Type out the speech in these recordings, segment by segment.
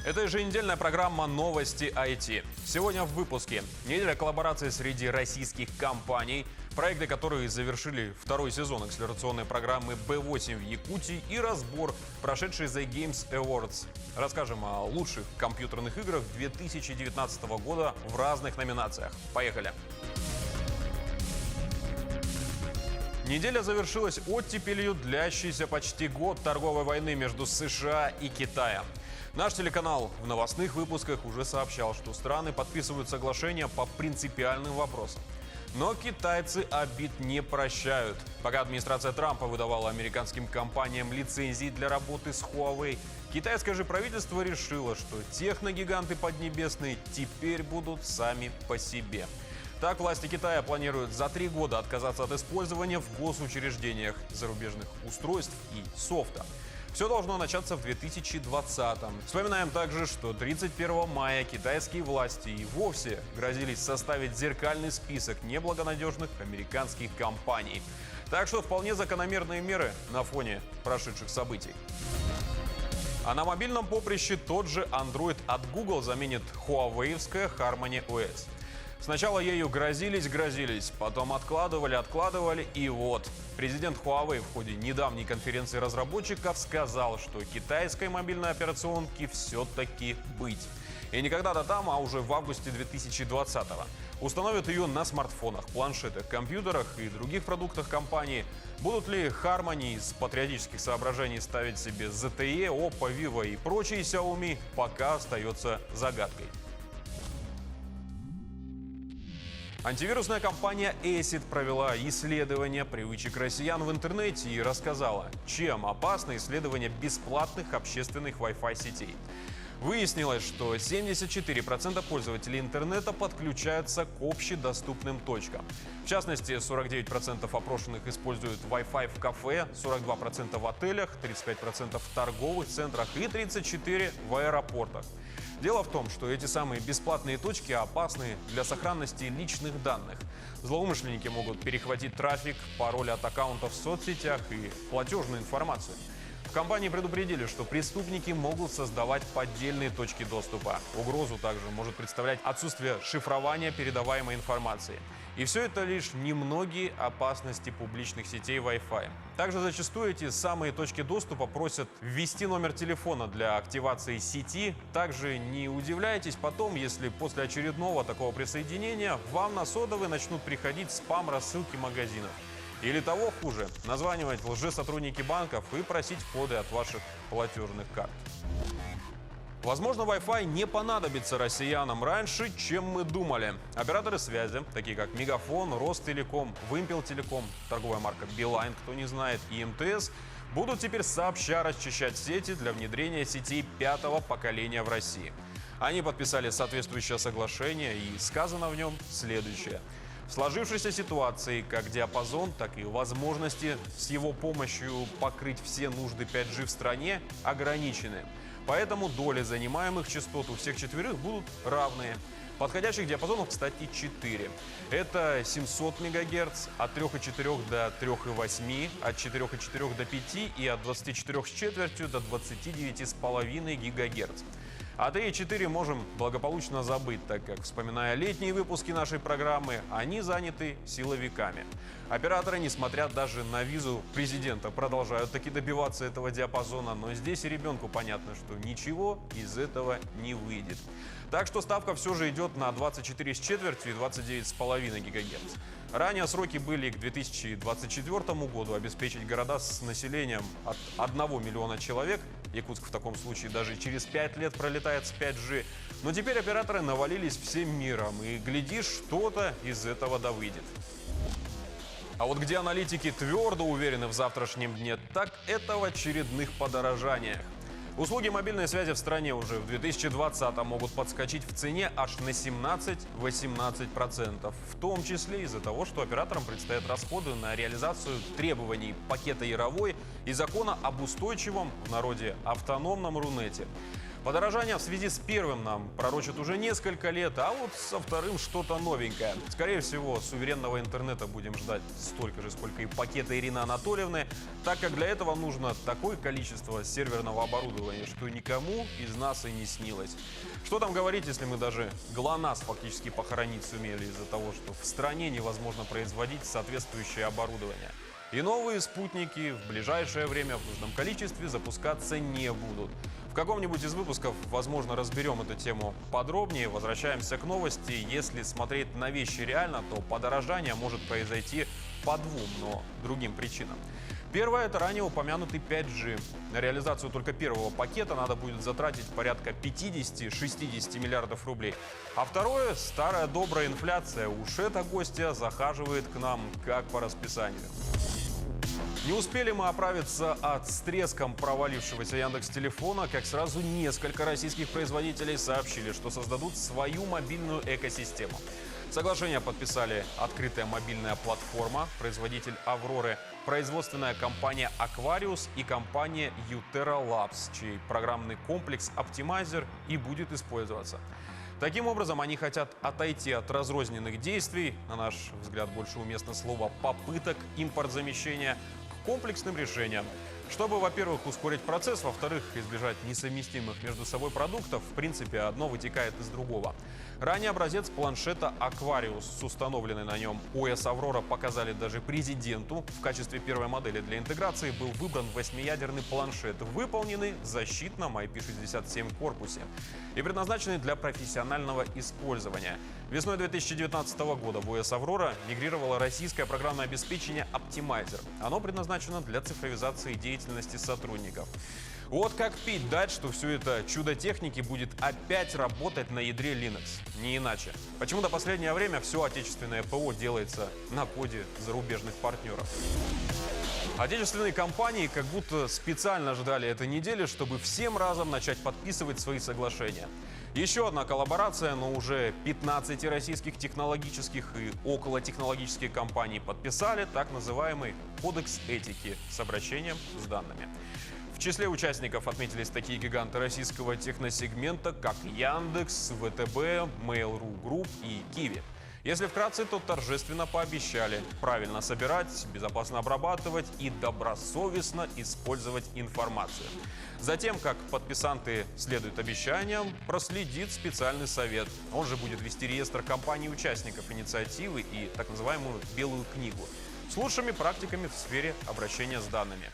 Это еженедельная программа «Новости IT». Сегодня в выпуске. Неделя коллаборации среди российских компаний, проекты, которые завершили второй сезон акселерационной программы B8 в Якутии и разбор прошедшей The Games Awards. Расскажем о лучших компьютерных играх 2019 года в разных номинациях. Поехали! Неделя завершилась оттепелью, длящейся почти год торговой войны между США и Китаем. Наш телеканал в новостных выпусках уже сообщал, что страны подписывают соглашения по принципиальным вопросам. Но китайцы обид не прощают. Пока администрация Трампа выдавала американским компаниям лицензии для работы с Huawei, китайское же правительство решило, что техногиганты поднебесные теперь будут сами по себе. Так, власти Китая планируют за 3 года отказаться от использования в госучреждениях зарубежных устройств и софта. Все должно начаться в 2020-м. Вспоминаем также, что 31 мая китайские власти и вовсе грозились составить зеркальный список неблагонадежных американских компаний. Так что вполне закономерные меры на фоне прошедших событий. А на мобильном поприще тот же Android от Google заменит хуавеевская Harmony OS. Сначала ею грозились, потом откладывали, и вот. Президент Huawei в ходе недавней конференции разработчиков сказал, что китайской мобильной операционки все-таки быть. И не когда-то там, а уже в августе 2020-го. Установят ее на смартфонах, планшетах, компьютерах и других продуктах компании. Будут ли Harmony из патриотических соображений ставить себе ZTE, Oppo, Vivo и прочие Xiaomi, пока остается загадкой. Антивирусная компания Acid провела исследование привычек россиян в интернете и рассказала, чем опасно исследование бесплатных общественных Wi-Fi сетей. Выяснилось, что 74% пользователей интернета подключаются к общедоступным точкам. В частности, 49% опрошенных используют Wi-Fi в кафе, 42% в отелях, 35% в торговых центрах и 34% в аэропортах. Дело в том, что эти самые бесплатные точки опасны для сохранности личных данных. Злоумышленники могут перехватить трафик, пароли от аккаунтов в соцсетях и платежную информацию. В компании предупредили, что преступники могут создавать поддельные точки доступа. Угрозу также может представлять отсутствие шифрования передаваемой информации. И все это лишь немногие опасности публичных сетей Wi-Fi. Также зачастую эти самые точки доступа просят ввести номер телефона для активации сети. Также не удивляйтесь потом, если после очередного такого присоединения вам на сотовый начнут приходить спам-рассылки магазинов. Или того хуже, названивать лжесотрудники банков и просить коды от ваших платежных карт. Возможно, Wi-Fi не понадобится россиянам раньше, чем мы думали. Операторы связи, такие как Мегафон, Ростелеком, Вымпелтелеком, торговая марка Билайн, кто не знает, и МТС, будут теперь сообща расчищать сети для внедрения сетей 5-го поколения в России. Они подписали соответствующее соглашение, и сказано в нем следующее. В сложившейся ситуации как диапазон, так и возможности с его помощью покрыть все нужды 5G в стране ограничены. Поэтому доли занимаемых частот у всех четверых будут равные. Подходящих диапазонов, кстати, 4. Это 700 МГц, от 3,4 до 3,8, от 4,4 до 5 и от 24,4 до 29,5 ГГц. А 3 и 4 можем благополучно забыть, так как, вспоминая летние выпуски нашей программы, они заняты силовиками. Операторы, несмотря даже на визу президента, продолжают таки добиваться этого диапазона, но здесь и ребенку понятно, что ничего из этого не выйдет. Так что ставка все же идет на 24,4 и 29,5 ГГц. Ранее сроки были к 2024 году обеспечить города с населением от 1 миллиона человек. Якутск в таком случае даже через 5 лет пролетает с 5G. Но теперь операторы навалились всем миром, и, глядишь, что-то из этого да выйдет. А вот где аналитики твердо уверены в завтрашнем дне, так это в очередных подорожаниях. Услуги мобильной связи в стране уже в 2020-м могут подскочить в цене аж на 17-18%. В том числе из-за того, что операторам предстоят расходы на реализацию требований пакета Яровой и закона об устойчивом, в народе, автономном Рунете. Подорожание в связи с первым нам пророчат уже несколько лет, а вот со вторым что-то новенькое. Скорее всего, суверенного интернета будем ждать столько же, сколько и пакета Ирины Анатольевны, так как для этого нужно такое количество серверного оборудования, что никому из нас и не снилось. Что там говорить, если мы даже ГЛОНАСС фактически похоронить сумели из-за того, что в стране невозможно производить соответствующее оборудование. И новые спутники в ближайшее время в нужном количестве запускаться не будут. В каком-нибудь из выпусков, возможно, разберем эту тему подробнее. Возвращаемся к новости. Если смотреть на вещи реально, то подорожание может произойти по двум, но другим причинам. Первое – это ранее упомянутый 5G. На реализацию только первого пакета надо будет затратить порядка 50-60 миллиардов рублей. А второе – старая добрая инфляция. Уж эта гостья захаживает к нам как по расписанию. Не успели мы оправиться от с треском провалившегося Яндекс.Телефона, как сразу несколько российских производителей сообщили, что создадут свою мобильную экосистему. Соглашение подписали открытая мобильная платформа, производитель «Авроры», производственная компания «Aquarius» и компания «Utera Labs», чей программный комплекс «Optimizer» и будет использоваться. Таким образом, они хотят отойти от разрозненных действий, на наш взгляд, больше уместно слово «попыток импортзамещения», к комплексным решениям. Чтобы, во-первых, ускорить процесс, во-вторых, избежать несовместимых между собой продуктов, в принципе, одно вытекает из другого. Ранее образец планшета Aquarius с установленной на нем ОС «Аврора» показали даже президенту. В качестве первой модели для интеграции был выбран 8-ядерный планшет, выполненный в защитном IP67 корпусе и предназначенный для профессионального использования. Весной 2019 года в ОС «Аврора» мигрировало российское программное обеспечение Optimizer. Оно предназначено для цифровизации деятельности сотрудников. Вот как пить дать, что все это чудо техники будет опять работать на ядре Linux. Не иначе. Почему-то в последнее время все отечественное ПО делается на коде зарубежных партнеров. Отечественные компании как будто специально ждали этой недели, чтобы всем разом начать подписывать свои соглашения. Еще одна коллаборация, но уже 15 российских технологических и околотехнологических компаний подписали так называемый кодекс этики с обращением с данными. В числе участников отметились такие гиганты российского техносегмента, как Яндекс, ВТБ, Mail.ru Group и Киви. Если вкратце, то торжественно пообещали правильно собирать, безопасно обрабатывать и добросовестно использовать информацию. Затем, как подписанты следуют обещаниям, проследит специальный совет. Он же будет вести реестр компаний-участников инициативы и так называемую «белую книгу» с лучшими практиками в сфере обращения с данными.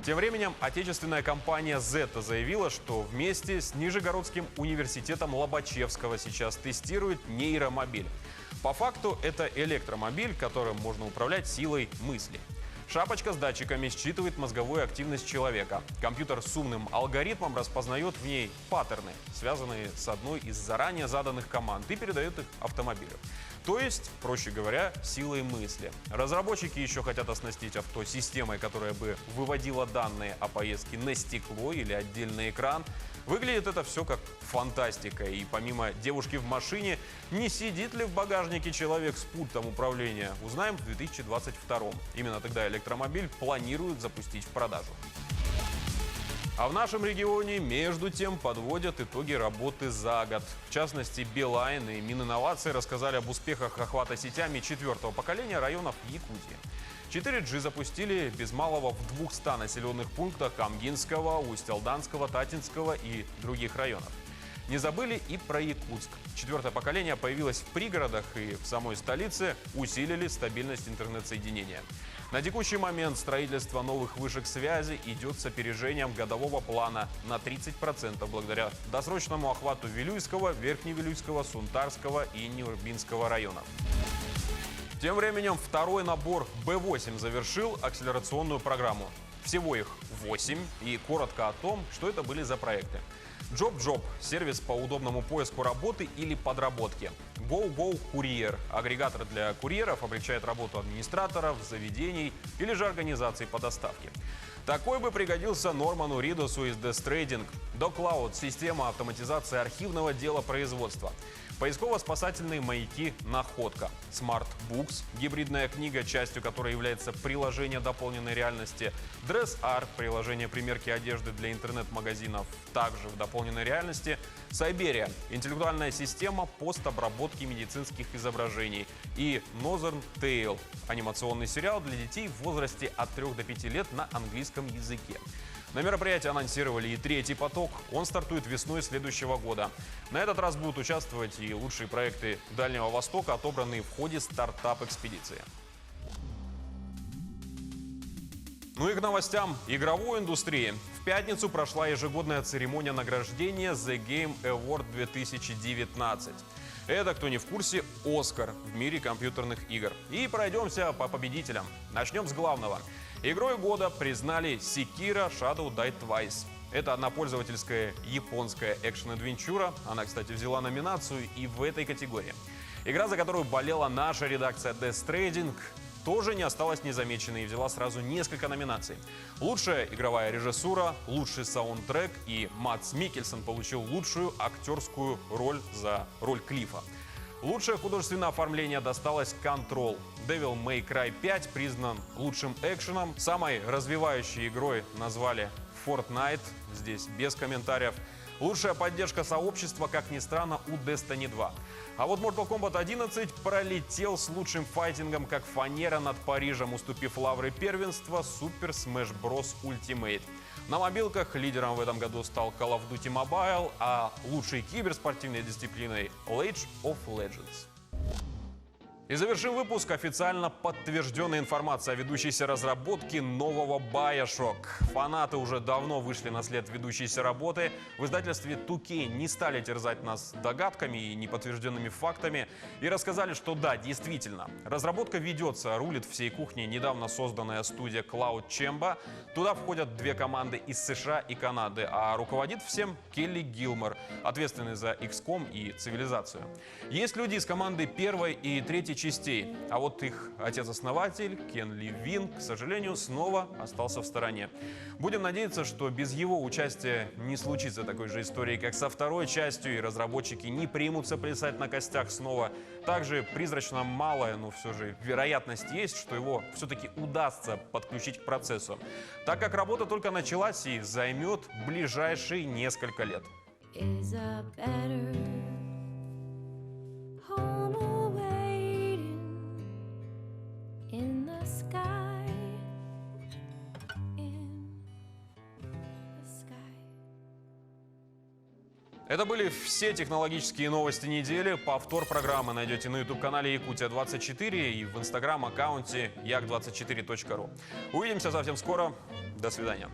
Тем временем отечественная компания Zeta заявила, что вместе с Нижегородским университетом Лобачевского сейчас тестирует нейромобиль. По факту это электромобиль, которым можно управлять силой мысли. Шапочка с датчиками считывает мозговую активность человека. Компьютер с умным алгоритмом распознает в ней паттерны, связанные с одной из заранее заданных команд, и передает их автомобилю. То есть, проще говоря, силой мысли. Разработчики еще хотят оснастить авто системой, которая бы выводила данные о поездке на стекло или отдельный экран. Выглядит это все как фантастика. И помимо девушки в машине, не сидит ли в багажнике человек с пультом управления, узнаем в 2022. Именно тогда электромобиль планируют запустить в продажу. А в нашем регионе, между тем, подводят итоги работы за год. В частности, Билайн и Мининновации рассказали об успехах охвата сетями 4-го поколения районов Якутии. 4G запустили без малого в 200 населенных пунктах Камгинского, Усть-Алданского, Татинского и других районов. Не забыли и про Якутск. 4-е поколение появилось в пригородах и в самой столице, усилили стабильность интернет-соединения. На текущий момент строительство новых вышек связи идет с опережением годового плана на 30% благодаря досрочному охвату Вилюйского, Верхневилюйского, Сунтарского и Нюрбинского районов. Тем временем второй набор Б8 завершил акселерационную программу. Всего их 8, и коротко о том, что это были за проекты. JobJob – сервис по удобному поиску работы или подработки. GoGo Курьер – агрегатор для курьеров, облегчает работу администраторов, заведений или же организаций по доставке. Такой бы пригодился Норману Ридосу из Death Trading. DocCloud – система автоматизации архивного дела производства. Поисково-спасательные маяки «Находка», Smart Books, гибридная книга, частью которой является приложение дополненной реальности, Dress-Art, приложение примерки одежды для интернет-магазинов, также в дополненной реальности, Сайберия, интеллектуальная система постобработки медицинских изображений, и Northern Tale, анимационный сериал для детей в возрасте от 3 до 5 лет на английском языке. На мероприятии анонсировали и третий поток. Он стартует весной следующего года. На этот раз будут участвовать и лучшие проекты Дальнего Востока, отобранные в ходе стартап-экспедиции. Ну и к новостям игровой индустрии. В пятницу прошла ежегодная церемония награждения The Game Award 2019. Это, кто не в курсе, Оскар в мире компьютерных игр. И пройдемся по победителям. Начнем с главного. Игрой года признали Sekiro Shadow Die Twice. Это однопользовательская японская экшен-адвенчура. Она, кстати, взяла номинацию и в этой категории. Игра, за которую болела наша редакция Death Stranding, тоже не осталась незамеченной и взяла сразу несколько номинаций. Лучшая игровая режиссура, лучший саундтрек, и Мадс Миккельсен получил лучшую актерскую роль за роль Клиффа. Лучшее художественное оформление досталось Control. Devil May Cry 5 признан лучшим экшеном. Самой развивающей игрой назвали Fortnite, здесь без комментариев. Лучшая поддержка сообщества, как ни странно, у Destiny 2. А вот Mortal Kombat 11 пролетел с лучшим файтингом, как фанера над Парижем, уступив лавры первенства Super Smash Bros. Ultimate. На мобилках лидером в этом году стал Call of Duty Mobile, а лучшей киберспортивной дисциплиной League of Legends. И завершим выпуск официально подтвержденной информацией о ведущейся разработке нового BioShock. Фанаты уже давно вышли на след ведущейся работы. В издательстве 2K не стали терзать нас догадками и неподтвержденными фактами и рассказали, что да, действительно, разработка ведется, рулит всей кухней недавно созданная студия Cloud Chamber. Туда входят две команды из США и Канады, а руководит всем Келли Гилмор, ответственный за XCOM и Цивилизацию. Есть люди из команды первой и третьей частей, а вот их отец-основатель Кен Левин, к сожалению, снова остался в стороне. Будем надеяться, что без его участия не случится такой же истории, как со второй частью, и разработчики не примутся плясать на костях снова. Также призрачно малая, но все же вероятность есть, что его все-таки удастся подключить к процессу, так как работа только началась и займет ближайшие несколько лет. Это были все технологические новости недели. Повтор программы найдете на YouTube-канале Якутия-24 и в Instagram-аккаунте як24.ru. Увидимся совсем скоро. До свидания.